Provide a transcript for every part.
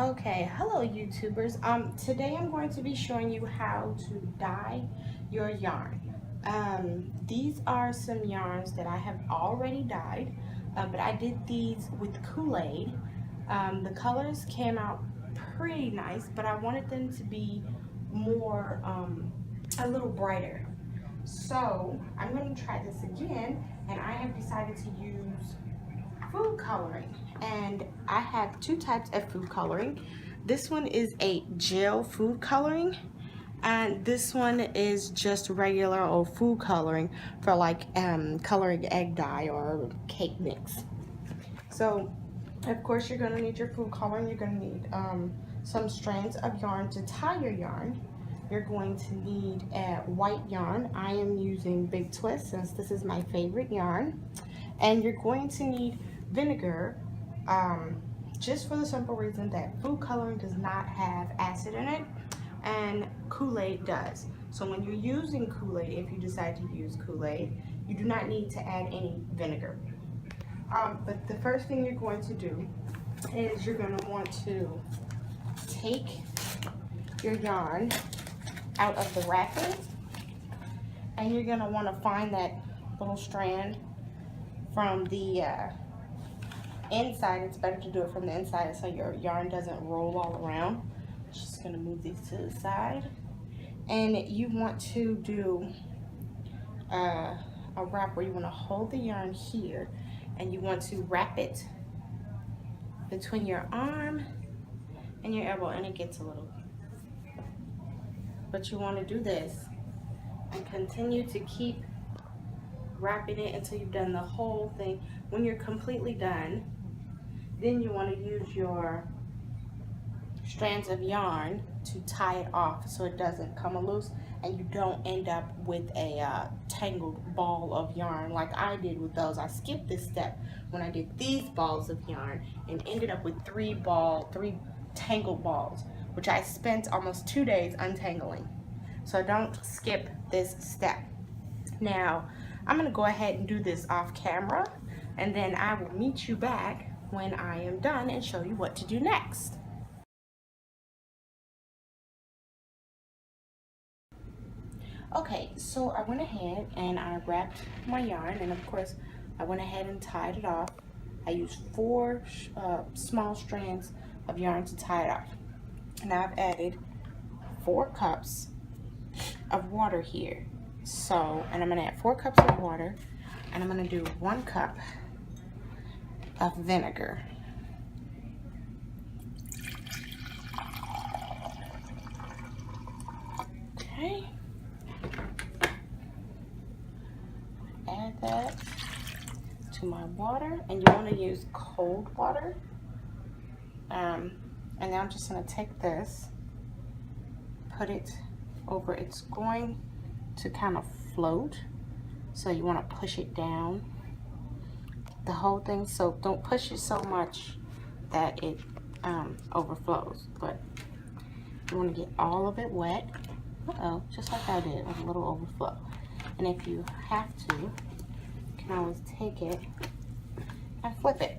Okay, hello YouTubers. Today I'm going to be showing you how to dye your yarn. These are some yarns that I have already dyed, but I did these with Kool-Aid. The colors came out pretty nice, but I wanted them to be more, a little brighter. So I'm going to try this again, and I have decided to use food coloring, and I have two types of food coloring. This one is a gel food coloring, and this one is just regular old food coloring for like coloring egg dye or cake mix. So of course you're going to need your food coloring. You're going to need some strands of yarn to tie your yarn. You're going to need white yarn. I am using Big Twist since this is my favorite yarn. And you're going to need vinegar, just for the simple reason that food coloring does not have acid in it and Kool-Aid does. So when you're using Kool-Aid, if you decide to use Kool-Aid, you do not need to add any vinegar. But the first thing you're going to do is you're going to want to take your yarn out of the wrapping, and you're going to want to find that little strand from the inside. It's better to do it from the inside so your yarn doesn't roll all around. Just going to move these to the side, and you want to do a wrap where you want to hold the yarn here, and you want to wrap it between your arm and your elbow, and it gets a little, but you want to do this and continue to keep wrapping it until you've done the whole thing. When you're completely done, then you want to use your strands of yarn to tie it off so it doesn't come loose and you don't end up with a tangled ball of yarn like I did with those. I skipped this step when I did these balls of yarn and ended up with three tangled balls, which I spent almost 2 days untangling. So don't skip this step. Now I'm going to go ahead and do this off camera, and then I will meet you back when I am done and show you what to do next. Okay, so I went ahead and I wrapped my yarn, and of course I went ahead and tied it off. I used 4 small strands of yarn to tie it off. Now I've added 4 cups of water here. So, and I'm going to add 4 cups of water, and I'm going to do 1 cup of vinegar. Okay. Add that to my water, and you want to use cold water. And now I'm just going to take this, put it over. It's going to kind of float, so you want to push it down the whole thing. So don't push it so much that it overflows, but you want to get all of it wet. Just like I did, a little overflow. And if you have to, you can always take it and flip it.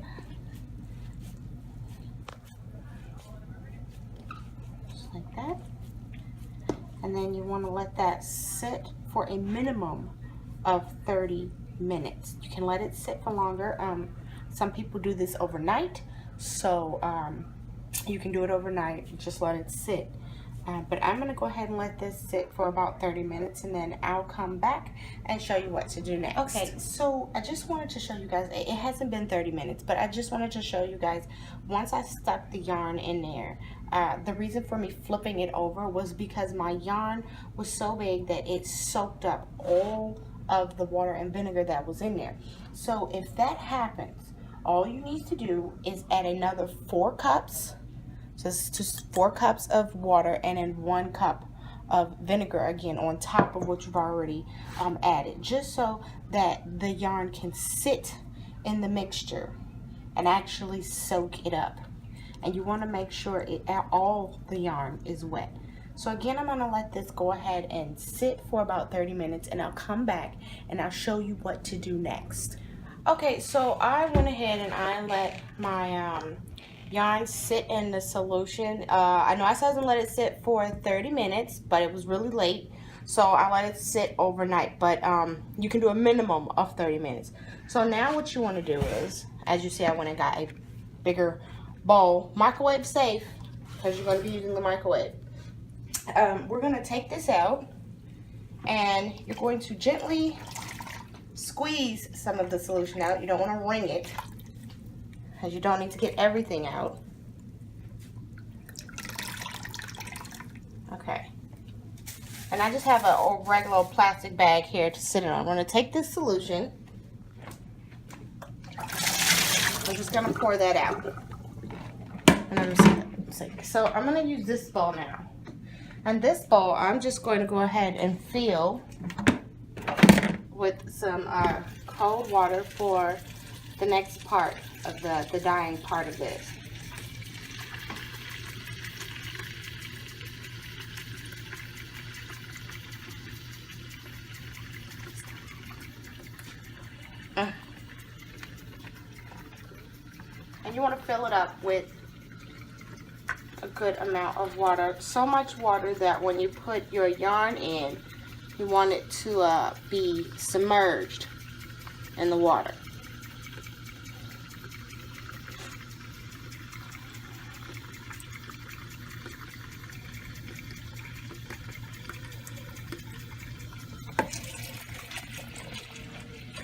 Just like that. And then you want to let that sit for a minimum of 30 minutes. You can let it sit for longer. Some people do this overnight, so you can do it overnight. Just let it sit. But I'm going to go ahead and let this sit for about 30 minutes, and then I'll come back and show you what to do next. Okay, so I just wanted to show you guys, it hasn't been 30 minutes, but I just wanted to show you guys, once I stuck the yarn in there, the reason for me flipping it over was because my yarn was so big that it soaked up all of the water and vinegar that was in there. So if that happens, all you need to do is add another 4 cups, just 4 cups of water, and then 1 cup of vinegar again on top of what you've already added, just so that the yarn can sit in the mixture and actually soak it up. And you want to make sure all the yarn is wet. So again, I'm going to let this go ahead and sit for about 30 minutes, and I'll come back and I'll show you what to do next. Okay, so I went ahead and I let my yarn sit in the solution. I know I said let it sit for 30 minutes, but it was really late, so I let it sit overnight. But you can do a minimum of 30 minutes. So now what you want to do is, as you see, I went and got a bigger bowl, microwave safe, because you're going to be using the microwave. We're going to take this out, and you're going to gently squeeze some of the solution out. You don't want to wring it, because you don't need to get everything out. Okay. And I just have a regular plastic bag here to sit it on. I'm going to take this solution. I'm just going to pour that out. And so I'm going to use this bowl now. And this bowl, I'm just going to go ahead and fill with some cold water for the next part of the dyeing part of this. And you want to fill it up with a good amount of water. So much water that when you put your yarn in, you want it to be submerged in the water.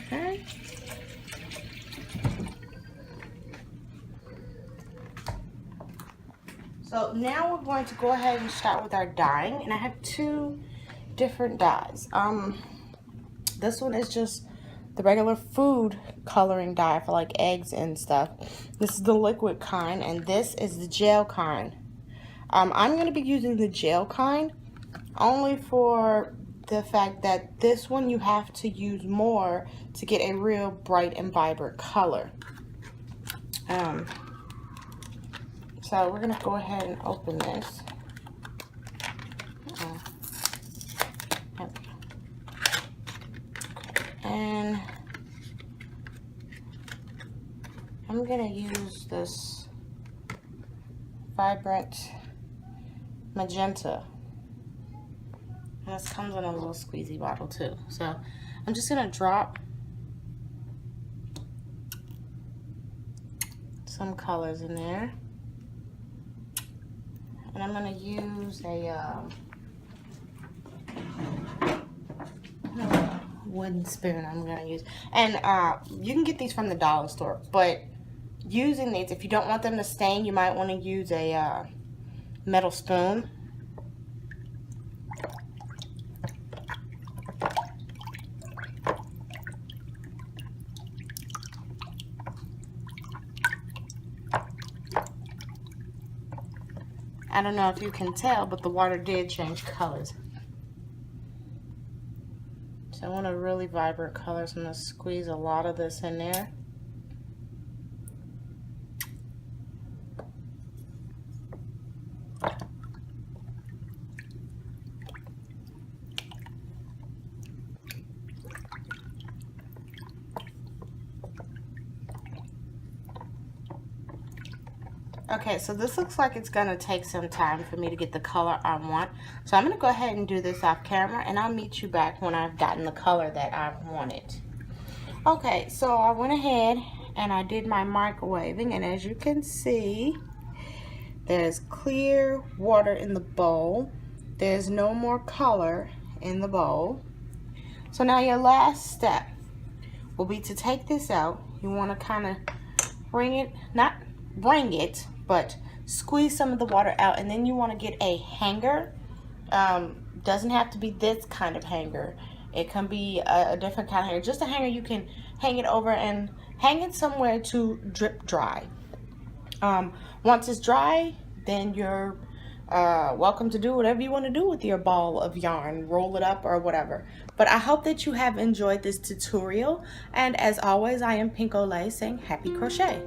Okay. So now we're going to go ahead and start with our dyeing, and I have two different dyes. This one is just the regular food coloring dye for like eggs and stuff. This is the liquid kind, and this is the gel kind. I'm going to be using the gel kind only for the fact that this one you have to use more to get a real bright and vibrant color. So we're going to go ahead and open this. And I'm going to use this vibrant magenta. And this comes in a little squeezy bottle too. So I'm just going to drop some colors in there. And I'm going to use a wooden spoon I'm going to use. And you can get these from the dollar store. But using these, if you don't want them to stain, you might want to use a metal spoon. I don't know if you can tell, but the water did change colors. So I want a really vibrant color, so I'm going to squeeze a lot of this in there. Okay, so this looks like it's going to take some time for me to get the color I want. So I'm going to go ahead and do this off camera, and I'll meet you back when I've gotten the color that I wanted. Okay, so I went ahead and I did my microwaving, and as you can see, there's clear water in the bowl. There's no more color in the bowl. So now your last step will be to take this out. You want to kind of bring it, not bring it, but squeeze some of the water out, and then you want to get a hanger. Doesn't have to be this kind of hanger. It can be a different kind of hanger. Just a hanger you can hang it over and hang it somewhere to drip dry. Once it's dry, then you're welcome to do whatever you want to do with your ball of yarn. Roll it up or whatever. But I hope that you have enjoyed this tutorial. And as always, I am Pink Olay saying happy crochet.